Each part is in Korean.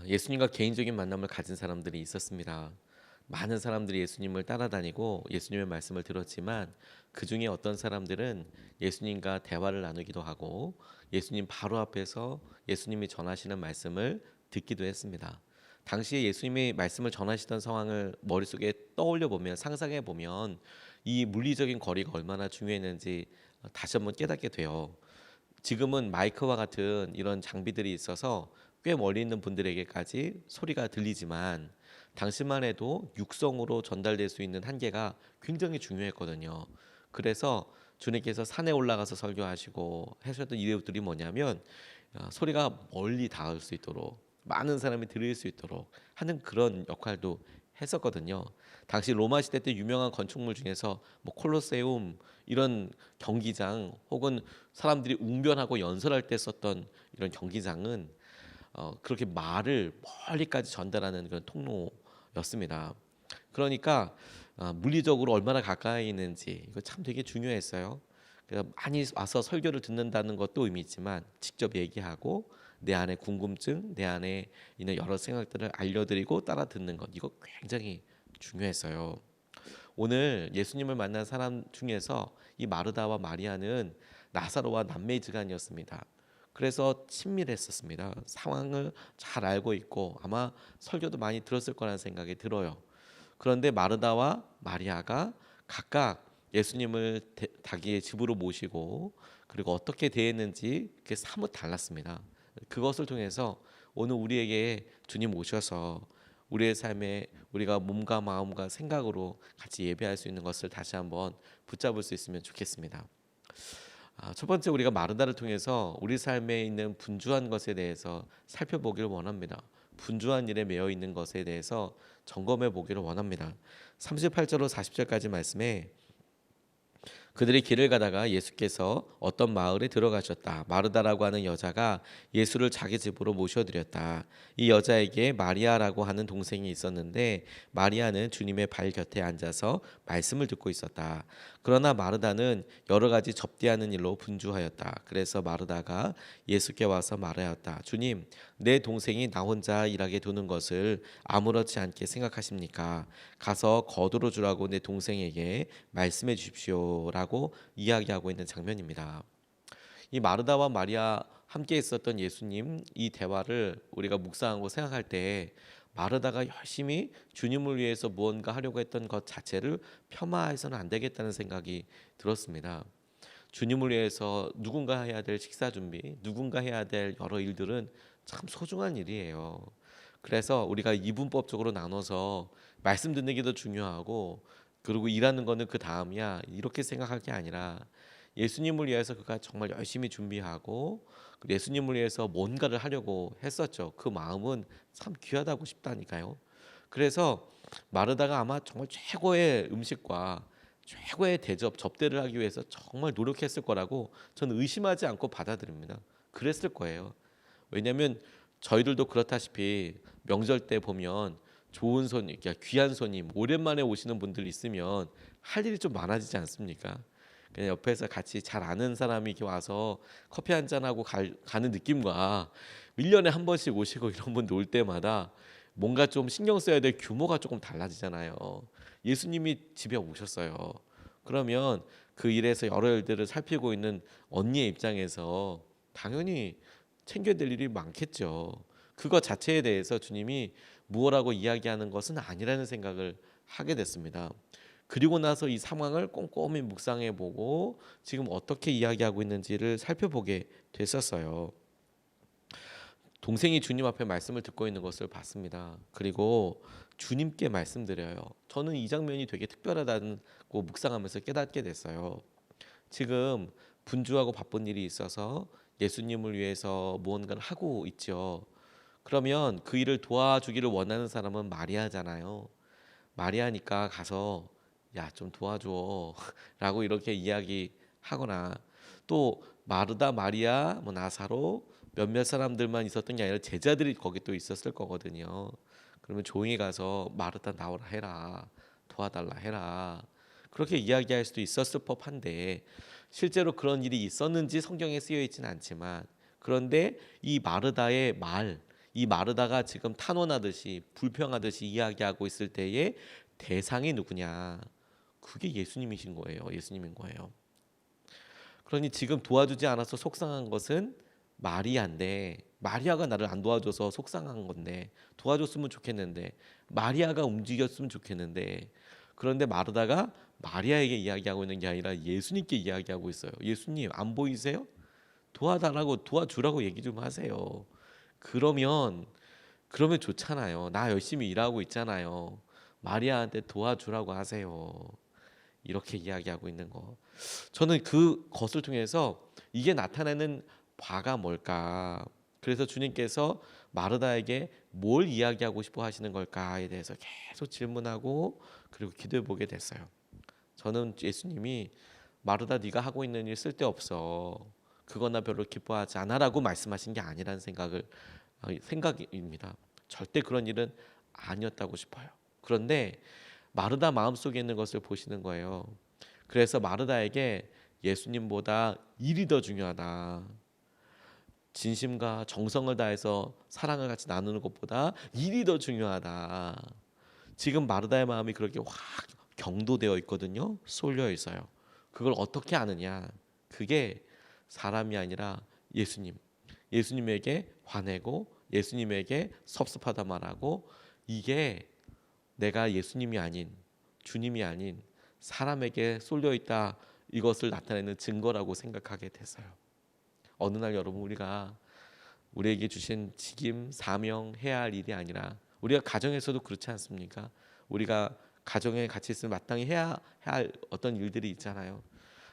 예수님과 개인적인 만남을 가진 사람들이 있었습니다. 많은 사람들이 예수님을 따라다니고 예수님의 말씀을 들었지만 그 중에 어떤 사람들은 예수님과 대화를 나누기도 하고 예수님 바로 앞에서 예수님이 전하시는 말씀을 듣기도 했습니다. 당시에 예수님이 말씀을 전하시던 상황을 머릿속에 떠올려 보면 상상해 보면 이 물리적인 거리가 얼마나 중요했는지 다시 한번 깨닫게 돼요. 지금은 마이크와 같은 이런 장비들이 있어서 꽤 멀리 있는 분들에게까지 소리가 들리지만 당시만 해도 육성으로 전달될 수 있는 한계가 굉장히 중요했거든요. 그래서 주님께서 산에 올라가서 설교하시고 하셨던 이유들이 뭐냐면 소리가 멀리 닿을 수 있도록 많은 사람이 들을 수 있도록 하는 그런 역할도 했었거든요. 당시 로마 시대 때 유명한 건축물 중에서 뭐 콜로세움 이런 경기장 혹은 사람들이 웅변하고 연설할 때 썼던 이런 경기장은 그렇게 말을 멀리까지 전달하는 그런 통로였습니다. 그러니까 물리적으로 얼마나 가까이 있는지 이거 참 되게 중요했어요. 그래서 많이 와서 설교를 듣는다는 것도 의미 있지만 직접 얘기하고 내 안에 궁금증, 내 안에 있는 여러 생각들을 알려드리고 따라 듣는 것 이거 굉장히 중요했어요. 오늘 예수님을 만난 사람 중에서 이 마르다와 마리아는 나사로와 남매지간이었습니다. 그래서 친밀했었습니다. 상황을 잘 알고 있고 아마 설교도 많이 들었을 거라는 생각이 들어요. 그런데 마르다와 마리아가 각각 예수님을 자기의 집으로 모시고 그리고 어떻게 대했는지 그게 사뭇 달랐습니다. 그것을 통해서 오늘 우리에게 주님 오셔서 우리의 삶에 우리가 몸과 마음과 생각으로 같이 예배할 수 있는 것을 다시 한번 붙잡을 수 있으면 좋겠습니다. 첫 번째 우리가 마르다를 통해서 우리 삶에 있는 분주한 것에 대해서 살펴보기를 원합니다. 분주한 일에 매여 있는 것에 대해서 점검해 보기를 원합니다. 38절로 40절까지 말씀에 그들이 길을 가다가 예수께서 어떤 마을에 들어가셨다. 마르다라고 하는 여자가 예수를 자기 집으로 모셔드렸다. 이 여자에게 마리아라고 하는 동생이 있었는데 마리아는 주님의 발 곁에 앉아서 말씀을 듣고 있었다. 그러나 마르다는 여러 가지 접대하는 일로 분주하였다. 그래서 마르다가 예수께 와서 말하였다. 주님, 내 동생이 나 혼자 일하게 두는 것을 아무렇지 않게 생각하십니까? 가서 거두어 주라고 내 동생에게 말씀해 주십시오라고 이야기하고 있는 장면입니다. 이 마르다와 마리아 함께 있었던 예수님 이 대화를 우리가 묵상하고 생각할 때 마르다가 열심히 주님을 위해서 무언가 하려고 했던 것 자체를 폄하해서는 안 되겠다는 생각이 들었습니다. 주님을 위해서 누군가 해야 될 식사 준비, 누군가 해야 될 여러 일들은 참 소중한 일이에요. 그래서 우리가 이분법적으로 나눠서 말씀 듣는 게 더 중요하고 그리고 일하는 거는 그 다음이야 이렇게 생각할 게 아니라 예수님을 위해서 그가 정말 열심히 준비하고 예수님을 위해서 뭔가를 하려고 했었죠. 그 마음은 참 귀하다고 싶다니까요. 그래서 마르다가 아마 정말 최고의 음식과 최고의 대접 접대를 하기 위해서 정말 노력했을 거라고 저는 의심하지 않고 받아들입니다. 그랬을 거예요. 왜냐하면 저희들도 그렇다시피 명절 때 보면 좋은 손님, 그러니까 귀한 손님, 오랜만에 오시는 분들 있으면 할 일이 좀 많아지지 않습니까? 그냥 옆에서 같이 잘 아는 사람이 이렇게 와서 커피 한 잔하고 가는 느낌과 1년에 한 번씩 오시고 이런 분들 올 때마다 뭔가 좀 신경 써야 될 규모가 조금 달라지잖아요. 예수님이 집에 오셨어요. 그러면 그 일에서 여러 일들을 살피고 있는 언니의 입장에서 당연히 챙겨야 될 일이 많겠죠. 그거 자체에 대해서 주님이 무엇라고 이야기하는 것은 아니라는 생각을 하게 됐습니다. 그리고 나서 이 상황을 꼼꼼히 묵상해 보고 지금 어떻게 이야기하고 있는지를 살펴보게 됐었어요. 동생이 주님 앞에 말씀을 듣고 있는 것을 봤습니다. 그리고 주님께 말씀드려요. 저는 이 장면이 되게 특별하다고 묵상하면서 깨닫게 됐어요. 지금 분주하고 바쁜 일이 있어서 예수님을 위해서 무언가를 하고 있죠. 그러면 그 일을 도와주기를 원하는 사람은 마리아잖아요. 마리아니까 가서 야, 좀 도와줘 라고 이렇게 이야기하거나 또 마르다, 마리아, 뭐 나사로 몇몇 사람들만 있었던 게 아니라 제자들이 거기 또 있었을 거거든요. 그러면 조용히 가서 마르다 나오라 해라, 도와달라 해라 그렇게 이야기할 수도 있었을 법한데 실제로 그런 일이 있었는지 성경에 쓰여 있지는 않지만 그런데 이 마르다의 말, 이 마르다가 지금 탄원하듯이 불평하듯이 이야기하고 있을 때에 대상이 누구냐? 그게 예수님이신 거예요. 예수님인 거예요. 그러니 지금 도와주지 않아서 속상한 것은 마리아인데, 마리아가 나를 안 도와줘서 속상한 건데, 도와줬으면 좋겠는데, 마리아가 움직였으면 좋겠는데, 그런데 마르다가 마리아에게 이야기하고 있는 게 아니라 예수님께 이야기하고 있어요. 예수님 안 보이세요? 도와달라고, 도와주라고 얘기 좀 하세요. 그러면 좋잖아요. 나 열심히 일하고 있잖아요. 마리아한테 도와주라고 하세요. 이렇게 이야기하고 있는 거. 저는 그것을 통해서 이게 나타내는 바가 뭘까? 그래서 주님께서 마르다에게 뭘 이야기하고 싶어 하시는 걸까에 대해서 계속 질문하고 그리고 기도해 보게 됐어요. 저는 예수님이 마르다 네가 하고 있는 일 쓸데없어. 그건 나 별로 기뻐하지 않아라고 말씀하신 게 아니라는 생각입니다. 절대 그런 일은 아니었다고 싶어요. 그런데 마르다 마음속에 있는 것을 보시는 거예요. 그래서 마르다에게 예수님보다 일이 더 중요하다. 진심과 정성을 다해서 사랑을 같이 나누는 것보다 일이 더 중요하다. 지금 마르다의 마음이 그렇게 확 경도되어 있거든요. 쏠려 있어요. 그걸 어떻게 아느냐? 그게 사람이 아니라 예수님. 예수님에게 화내고 예수님에게 섭섭하다 말하고, 이게 내가 예수님이 아닌, 주님이 아닌 사람에게 쏠려 있다, 이것을 나타내는 증거라고 생각하게 됐어요. 어느 날 여러분, 우리에게 주신 직임, 사명, 해야 할 일이 아니라, 우리가 가정에서도 그렇지 않습니까? 우리가 가정에 같이 있으면 마땅히 해야 할 어떤 일들이 있잖아요.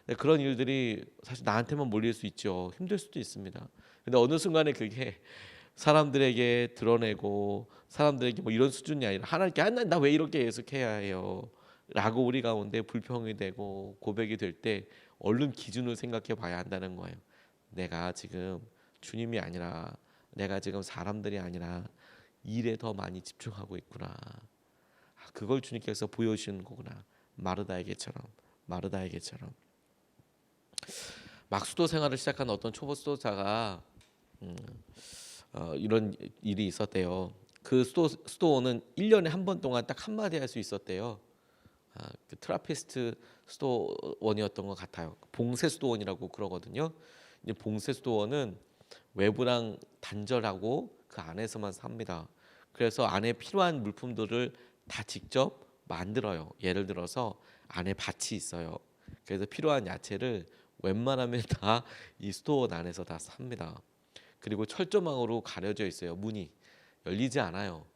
근데 그런 일들이 사실 나한테만 몰릴 수 있죠. 힘들 수도 있습니다. 근데 어느 순간에 그게 사람들에게 드러내고 사람들에게 뭐 이런 수준이 아니라 하나님께 나 왜 이렇게 예속해야 해요? 라고 우리 가운데 불평이 되고 고백이 될 때 얼른 기준을 생각해 봐야 한다는 거예요. 내가 지금 주님이 아니라, 내가 지금 사람들이 아니라 일에 더 많이 집중하고 있구나. 그걸 주님께서 보여주시는 거구나. 마르다에게처럼. 막 수도 생활을 시작한 어떤 초보 수도자가 이런 일이 있었대요. 그 수도원은 1년에 한 번 동안 딱 한마디 할 수 있었대요. 그 트라피스트 수도원이었던 것 같아요. 봉쇄 수도원이라고 그러거든요. 이제 봉쇄 수도원은 외부랑 단절하고 그 안에서만 삽니다. 그래서 안에 필요한 물품들을 다 직접 만들어요. 예를 들어서 안에 밭이 있어요. 그래서 필요한 야채를 웬만하면 다 이 수도원 안에서 다 삽니다. 그리고 철조망으로 가려져 있어요. 문이 열리지 않아요.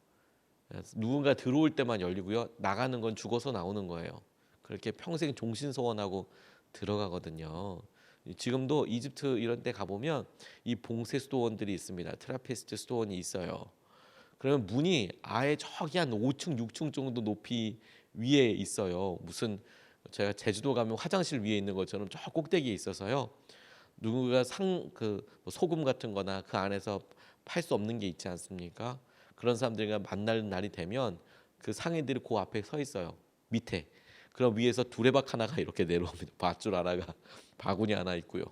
누군가 들어올 때만 열리고요. 나가는 건 죽어서 나오는 거예요. 그렇게 평생 종신소원하고 들어가거든요. 지금도 이집트 이런 데 가보면 이 봉쇄 수도원들이 있습니다. 트라피스트 수도원이 있어요. 그러면 문이 아예 저기 한 5층, 6층 정도 높이 위에 있어요. 무슨 제가 제주도 가면 화장실 위에 있는 것처럼 저 꼭대기에 있어서요. 누군가 소금 같은 거나 그 안에서 팔 수 없는 게 있지 않습니까? 그런 사람들과 만날 날이 되면 그 상인들이 그 앞에 서 있어요. 밑에. 그럼 위에서 두레박 하나가 이렇게 내려옵니다. 밧줄 하나가 바구니 하나 있고요.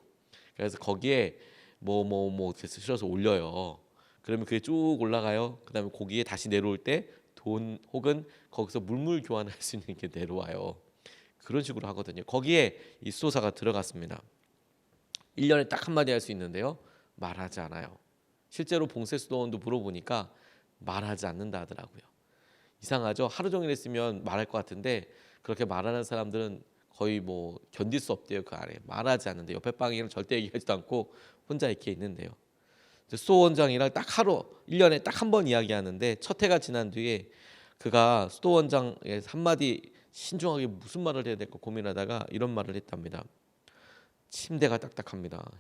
그래서 거기에 뭐 이렇게 실어서 올려요. 그러면 그게 쭉 올라가요. 그다음에 거기에 다시 내려올 때 돈 혹은 거기서 물물 교환할 수 있는 게 내려와요. 그런 식으로 하거든요. 거기에 이 수도사가 들어갔습니다. 1년에 딱 한마디 할 수 있는데요. 말하지 않아요. 실제로 봉쇄 수도원도 물어보니까 말하지 않는다 하더라고요. 이상하죠? 하루 종일 했으면 말할 것 같은데 그렇게 말하는 사람들은 거의 뭐 견딜 수 없대요. 그 안에 말하지 않는데 옆에 방이랑 절대 얘기하지도 않고 혼자 이렇게 있는데요. 수도원장이랑 딱 하루 1년에 딱 한 번 이야기하는데 첫 해가 지난 뒤에 그가 수도원장에 한마디 신중하게 무슨 말을 해야 될까 고민하다가 이런 말을 했답니다. 침대가 딱딱합니다.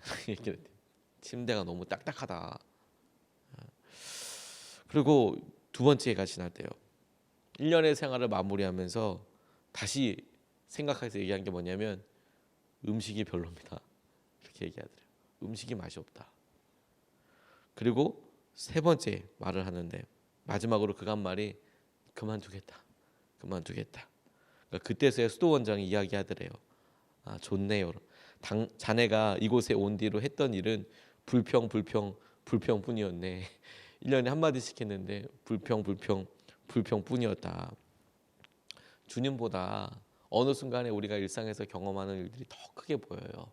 침대가 너무 딱딱하다. 그리고 두 번째 해가 지났대요. 1년의 생활을 마무리하면서 다시 생각해서 얘기한 게 뭐냐면 음식이 별로입니다. 그렇게 얘기하더래요. 음식이 맛이 없다. 그리고 세 번째 말을 하는데 마지막으로 그가 한 말이 그만두겠다. 그러니까 그때서야 수도원장이 이야기하더래요. 좋네요. 자네가 이곳에 온 뒤로 했던 일은 불평뿐이었네. 1년에 한마디씩 했는데 불평뿐이었다. 주님보다 어느 순간에 우리가 일상에서 경험하는 일들이 더 크게 보여요.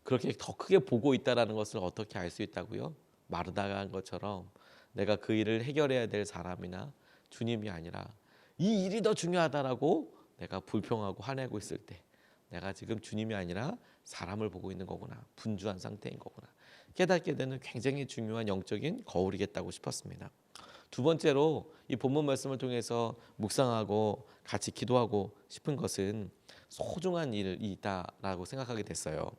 그렇게 더 크게 보고 있다는 것을 어떻게 알 수 있다고요? 마르다가 한 것처럼 내가 그 일을 해결해야 될 사람이나 주님이 아니라 이 일이 더 중요하다라고 내가 불평하고 화내고 있을 때 내가 지금 주님이 아니라 사람을 보고 있는 거구나, 분주한 상태인 거구나 깨닫게 되는 굉장히 중요한 영적인 거울이겠다고 싶었습니다. 두 번째로 이 본문 말씀을 통해서 묵상하고 같이 기도하고 싶은 것은 소중한 일이 있다라고 생각하게 됐어요.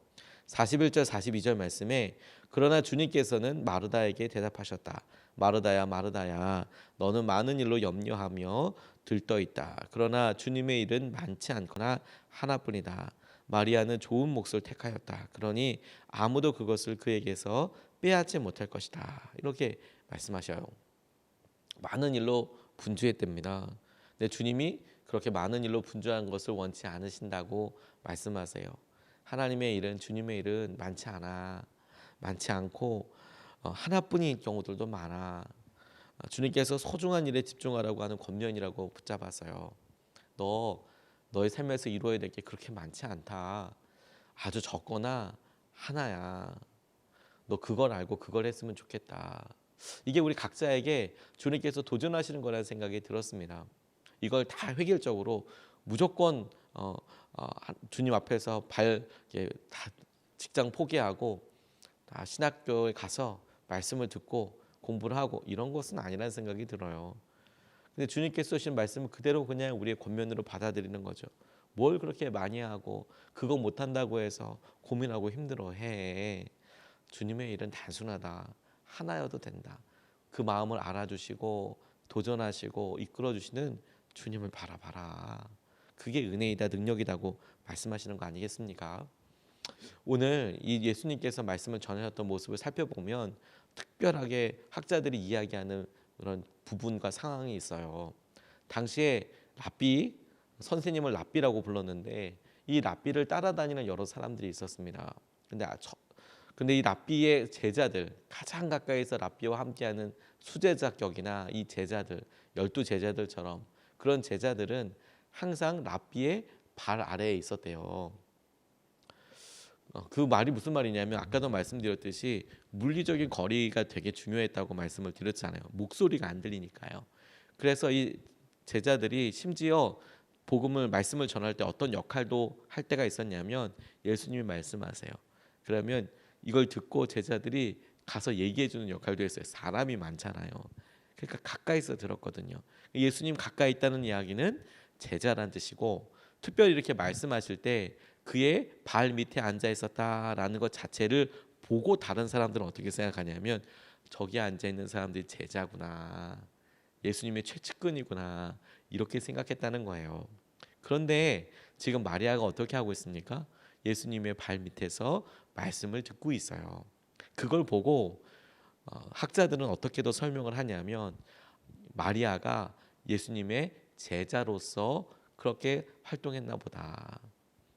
41절 42절 말씀에 그러나 주님께서는 마르다에게 대답하셨다. 마르다야 마르다야 너는 많은 일로 염려하며 들떠 있다. 그러나 주님의 일은 많지 않거나 하나뿐이다. 마리아는 좋은 몫을 택하였다. 그러니 아무도 그것을 그에게서 빼앗지 못할 것이다. 이렇게 말씀하셔요. 많은 일로 분주했답니다. 근데 주님이 그렇게 많은 일로 분주한 것을 원치 않으신다고 말씀하세요. 하나님의 일은 주님의 일은 많지 않고 하나뿐인 경우들도 많아. 주님께서 소중한 일에 집중하라고 하는 권면이라고 붙잡았어요. 너의 삶에서 이루어야 될 게 그렇게 많지 않다. 아주 적거나 하나야. 너 그걸 알고 그걸 했으면 좋겠다. 이게 우리 각자에게 주님께서 도전하시는 거라는 생각이 들었습니다. 이걸 다 획일적으로 무조건 주님 앞에서 다 직장 포기하고 다 신학교에 가서 말씀을 듣고 공부를 하고 이런 것은 아니라는 생각이 들어요. 근데 주님께서 주신 말씀은 그대로 그냥 우리의 권면으로 받아들이는 거죠. 뭘 그렇게 많이 하고 그거 못한다고 해서 고민하고 힘들어해. 주님의 일은 단순하다. 하나여도 된다. 그 마음을 알아주시고 도전하시고 이끌어주시는 주님을 바라봐라. 그게 은혜이다 능력이다고 말씀하시는 거 아니겠습니까? 오늘 이 예수님께서 말씀을 전하셨던 모습을 살펴보면 특별하게 학자들이 이야기하는 그런 부분과 상황이 있어요. 당시에 랍비 선생님을 랍비라고 불렀는데 이 랍비를 따라다니는 여러 사람들이 있었습니다. 근데 이 랍비의 제자들 가장 가까이서 랍비와 함께하는 수제자격이나 이 제자들 12제자들처럼 그런 제자들은 항상 랍비의 발 아래에 있었대요. 그 말이 무슨 말이냐면 아까도 말씀드렸듯이 물리적인 거리가 되게 중요했다고 말씀을 드렸잖아요. 목소리가 안 들리니까요. 그래서 이 제자들이 심지어 말씀을 전할 때 어떤 역할도 할 때가 있었냐면 예수님이 말씀하세요. 그러면 이걸 듣고 제자들이 가서 얘기해 주는 역할도 했어요. 사람이 많잖아요. 그러니까 가까이서 들었거든요. 예수님 가까이 있다는 이야기는 제자란 뜻이고 특별히 이렇게 말씀하실 때 그의 발 밑에 앉아 있었다라는 것 자체를 보고 다른 사람들은 어떻게 생각하냐면 저기 앉아 있는 사람들이 제자구나. 예수님의 최측근이구나. 이렇게 생각했다는 거예요. 그런데 지금 마리아가 어떻게 하고 있습니까? 예수님의 발 밑에서 말씀을 듣고 있어요. 그걸 보고 학자들은 어떻게 더 설명을 하냐면 마리아가 예수님의 제자로서 그렇게 활동했나 보다.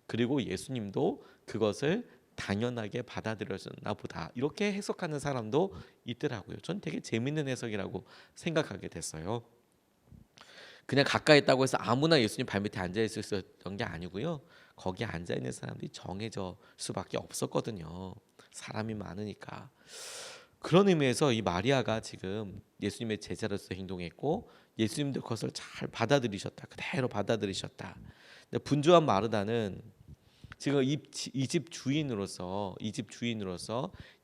그리고 예수님도 그것을 당연하게 받아들였나 보다. 이렇게 해석하는 사람도 있더라고요. 전 되게 재밌는 해석이라고 생각하게 됐어요. 그냥 가까이 있다고 해서 아무나 예수님 발밑에 앉아 있었던 게 아니고요. 거기에 앉아 있는 사람들이 정해져 수밖에 없었거든요. 사람이 많으니까. 그런 의미에서 이 마리아가 지금 예수님의 제자로서 행동했고 예수님도 그것을 잘 받아들이셨다. 그대로 받아들이셨다. 근데 분주한 마르다는 지금 이 집 주인으로서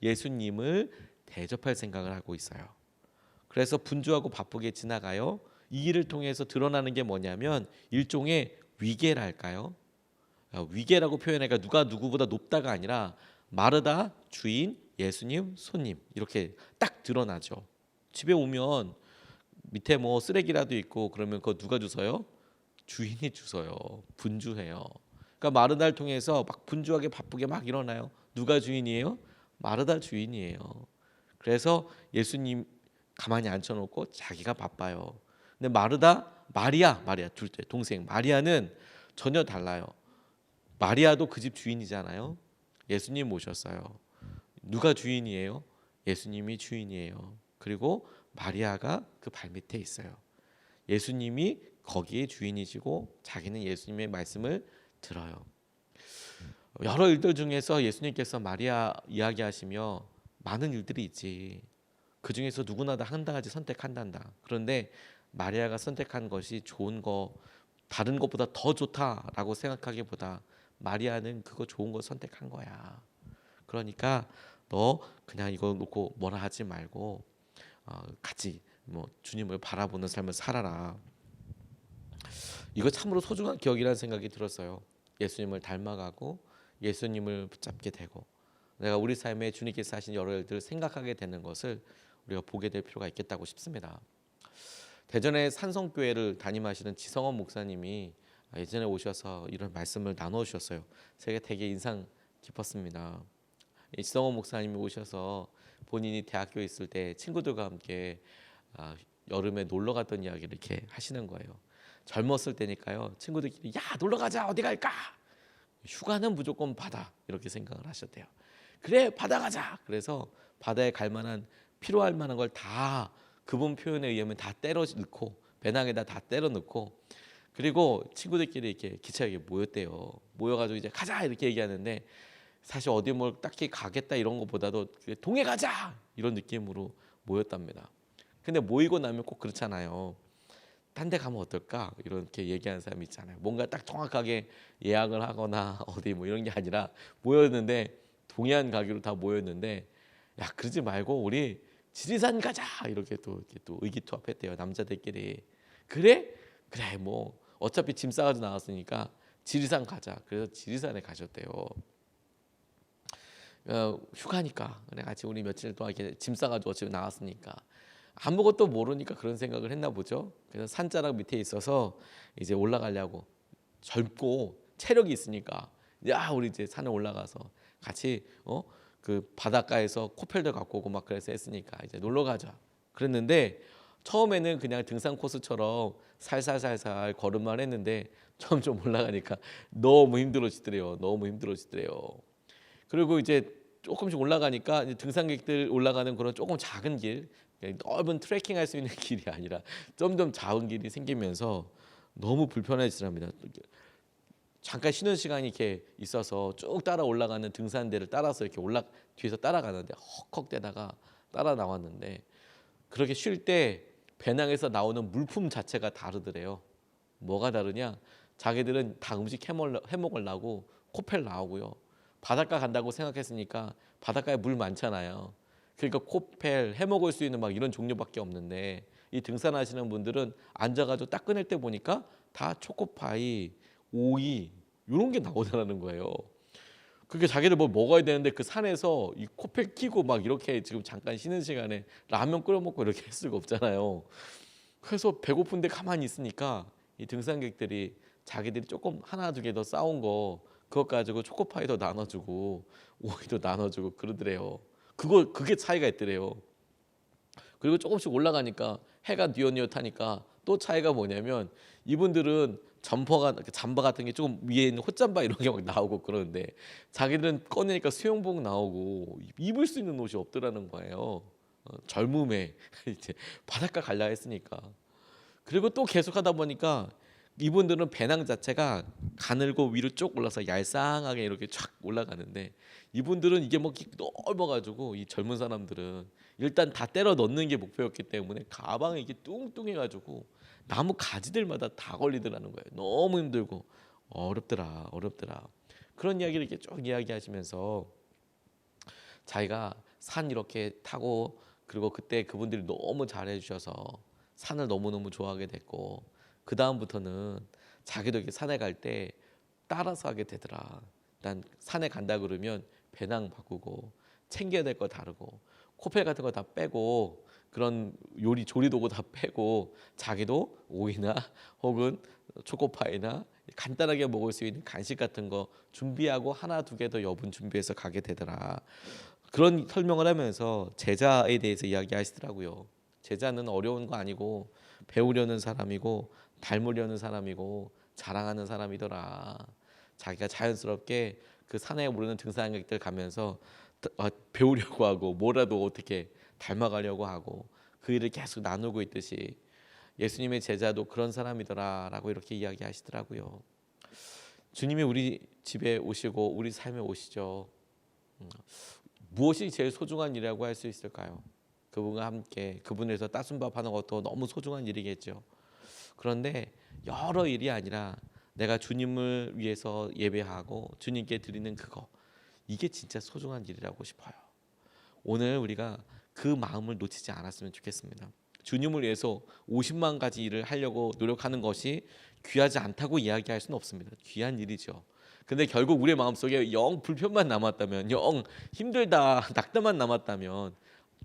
예수님을 대접할 생각을 하고 있어요. 그래서 분주하고 바쁘게 지나가요. 이 일을 통해서 드러나는 게 뭐냐면 일종의 위계랄까요? 위계라고 표현하니까 누가 누구보다 높다가 아니라 마르다 주인, 예수님 손님 이렇게 딱 드러나죠. 집에 오면 밑에 뭐 쓰레기라도 있고 그러면 그거 누가 주워요? 주인이 주워요. 분주해요. 그러니까 마르다를 통해서 막 분주하게 바쁘게 막 일어나요. 누가 주인이에요? 마르다 주인이에요. 그래서 예수님 가만히 앉혀놓고 자기가 바빠요. 근데 마리아 둘째 동생 마리아는 전혀 달라요. 마리아도 그 집 주인이잖아요. 예수님 모셨어요. 누가 주인이에요? 예수님이 주인이에요. 그리고 마리아가 그 발밑에 있어요. 예수님이 거기에 주인이시고 자기는 예수님의 말씀을 들어요. 여러 일들 중에서 예수님께서 마리아 이야기하시며 많은 일들이 있지. 그 중에서 누구나 다 한 가지 선택한단다. 그런데 마리아가 선택한 것이 좋은 거, 다른 것보다 더 좋다라고 생각하기보다 마리아는 그거 좋은 거 선택한 거야. 그러니까 너 그냥 이거 놓고 뭐라 하지 말고 같이 뭐 주님을 바라보는 삶을 살아라. 이거 참으로 소중한 기억이라는 생각이 들었어요. 예수님을 닮아가고 예수님을 붙잡게 되고 내가 우리 삶에 주님께서 하신 여러 일들을 생각하게 되는 것을 우리가 보게 될 필요가 있겠다고 싶습니다. 대전의 산성교회를 담임하시는 지성원 목사님이 예전에 오셔서 이런 말씀을 나눠주셨어요. 제가 되게 인상 깊었습니다. 지성원 목사님이 오셔서 본인이 대학교에 있을 때 친구들과 함께 여름에 놀러 갔던 이야기를 이렇게 하시는 거예요. 젊었을 때니까요. 친구들끼리 야 놀러 가자 어디 갈까? 휴가는 무조건 바다 이렇게 생각을 하셨대요. 그래 바다 가자. 그래서 바다에 갈 만한 필요할 만한 걸 다 그분 표현에 의하면 다 때려 넣고 배낭에다 다 때려 넣고 그리고 친구들끼리 이렇게 기차역에 모였대요. 모여가지고 이제 가자 이렇게 얘기하는데 사실 어디 뭐 딱히 가겠다 이런 것보다도 동해 가자 이런 느낌으로 모였답니다. 근데 모이고 나면 꼭 그렇잖아요. 딴 데 가면 어떨까 이렇게 얘기하는 사람이 있잖아요. 뭔가 딱 정확하게 예약을 하거나 어디 뭐 이런 게 아니라 모였는데 동해안 가기로 다 모였는데 야 그러지 말고 우리 지리산 가자 이렇게 또 의기투합했대요. 남자들끼리. 그래 뭐 어차피 짐 싸가지고 나왔으니까 지리산 가자. 그래서 지리산에 가셨대요. 휴가니까 그래 같이 우리 며칠 동안 이렇게 짐 싸가지고 어차피 나왔으니까 아무것도 모르니까 그런 생각을 했나 보죠. 그래서 산자락 밑에 있어서 이제 올라가려고 젊고 체력이 있으니까 야 우리 이제 산에 올라가서 같이 그 바닷가에서 코펠도 갖고 오고 막 그래서 했으니까 이제 놀러 가자. 그랬는데 처음에는 그냥 등산 코스처럼 살살살살 걸음만 했는데 점점 올라가니까 너무 힘들어지더래요. 그리고 이제 조금씩 올라가니까 이제 등산객들 올라가는 그런 조금 작은 길, 넓은 트레킹 할 수 있는 길이 아니라 점점 작은 길이 생기면서 너무 불편해지랍니다. 잠깐 쉬는 시간이 이렇게 있어서 쭉 따라 올라가는 등산대를 따라서 이렇게 뒤에서 따라가는데 헉헉대다가 따라 나왔는데 그렇게 쉴 때 배낭에서 나오는 물품 자체가 다르더래요. 뭐가 다르냐? 자기들은 다 음식 해먹으려고 코펠 나오고요. 바닷가 간다고 생각했으니까 바닷가에 물 많잖아요. 그러니까 코펠 해먹을 수 있는 막 이런 종류밖에 없는데 이 등산하시는 분들은 앉아가지고 딱 꺼낼 때 보니까 다 초코파이, 오이 이런 게 나오더라는 거예요. 그게 자기들 뭐 먹어야 되는데 그 산에서 이 코펠 끼고 막 이렇게 지금 잠깐 쉬는 시간에 라면 끓여 먹고 이렇게 할 수가 없잖아요. 그래서 배고픈데 가만히 있으니까 이 등산객들이 자기들이 조금 하나 두 개 더 싸운 거 그것 가지고 초코파이도 나눠주고 오이도 나눠주고 그러더래요. 그게 차이가 있더래요. 그리고 조금씩 올라가니까 해가 뉘엿뉘엿하니까 또 차이가 뭐냐면 이분들은 잠바 같은 게 조금 위에 있는 헛잠바 이런 게 막 나오고 그러는데 자기들은 꺼내니까 수영복 나오고 입을 수 있는 옷이 없더라는 거예요. 젊음에 이제 바닷가 갈라 했으니까. 그리고 또 계속하다 보니까 이분들은 배낭 자체가 가늘고 위로 쭉 올라서 얄쌍하게 이렇게 쫙 올라가는데 이분들은 이게 뭐 넓어가지고 이 젊은 사람들은 일단 다 때려 넣는 게 목표였기 때문에 가방에 이게 뚱뚱해가지고 나무 가지들마다 다 걸리더라는 거예요. 너무 힘들고 어렵더라. 그런 이야기를 이렇게 쭉 이야기하시면서 자기가 산 이렇게 타고 그리고 그때 그분들이 너무 잘해주셔서 산을 너무너무 좋아하게 됐고 그 다음부터는 자기도 이렇게 산에 갈 때 따라서 하게 되더라. 일단 산에 간다 그러면 배낭 바꾸고 챙겨야 될 거 다르고 코펠 같은 거 다 빼고 그런 조리 도구 다 빼고 자기도 오이나 혹은 초코파이나 간단하게 먹을 수 있는 간식 같은 거 준비하고 하나 두 개 더 여분 준비해서 가게 되더라. 그런 설명을 하면서 제자에 대해서 이야기하시더라고요. 제자는 어려운 거 아니고 배우려는 사람이고 닮으려는 사람이고 자랑하는 사람이더라. 자기가 자연스럽게 그 산에 오르는 등산객들 가면서 배우려고 하고 뭐라도 어떻게 닮아가려고 하고 그 일을 계속 나누고 있듯이 예수님의 제자도 그런 사람이더라라고 이렇게 이야기하시더라고요. 주님이 우리 집에 오시고 우리 삶에 오시죠. 무엇이 제일 소중한 일이라고 할 수 있을까요? 그분과 함께 그분에서 따순 밥 하는 것도 너무 소중한 일이겠죠. 그런데 여러 일이 아니라 내가 주님을 위해서 예배하고 주님께 드리는 그거, 이게 진짜 소중한 일이라고 싶어요. 오늘 우리가 그 마음을 놓치지 않았으면 좋겠습니다. 주님을 위해서 50만 가지 일을 하려고 노력하는 것이 귀하지 않다고 이야기할 수는 없습니다. 귀한 일이죠. 근데 결국 우리의 마음속에 영 불편만 남았다면, 영 힘들다, 낙담만 남았다면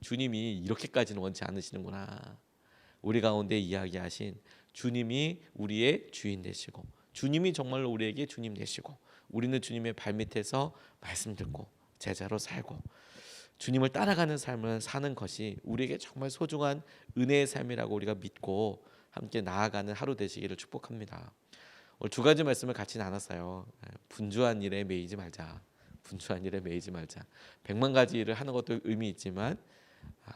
주님이 이렇게까지는 원치 않으시는구나. 우리 가운데 이야기하신 주님이 우리의 주인 되시고, 주님이 정말로 우리에게 주님 되시고, 우리는 주님의 발밑에서 말씀 듣고 제자로 살고 주님을 따라가는 삶을 사는 것이 우리에게 정말 소중한 은혜의 삶이라고 우리가 믿고 함께 나아가는 하루 되시기를 축복합니다. 오늘 두 가지 말씀을 같이 나눴어요. 분주한 일에 매이지 말자. 분주한 일에 매이지 말자. 100만 가지 일을 하는 것도 의미 있지만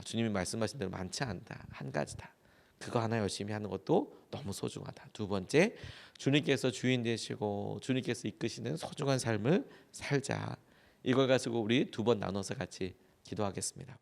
주님이 말씀하신 대로 많지 않다. 한 가지다. 그거 하나 열심히 하는 것도 너무 소중하다. 두 번째, 주님께서 주인 되시고 주님께서 이끄시는 소중한 삶을 살자. 이걸 가지고 우리 두 번 나눠서 같이 기도하겠습니다.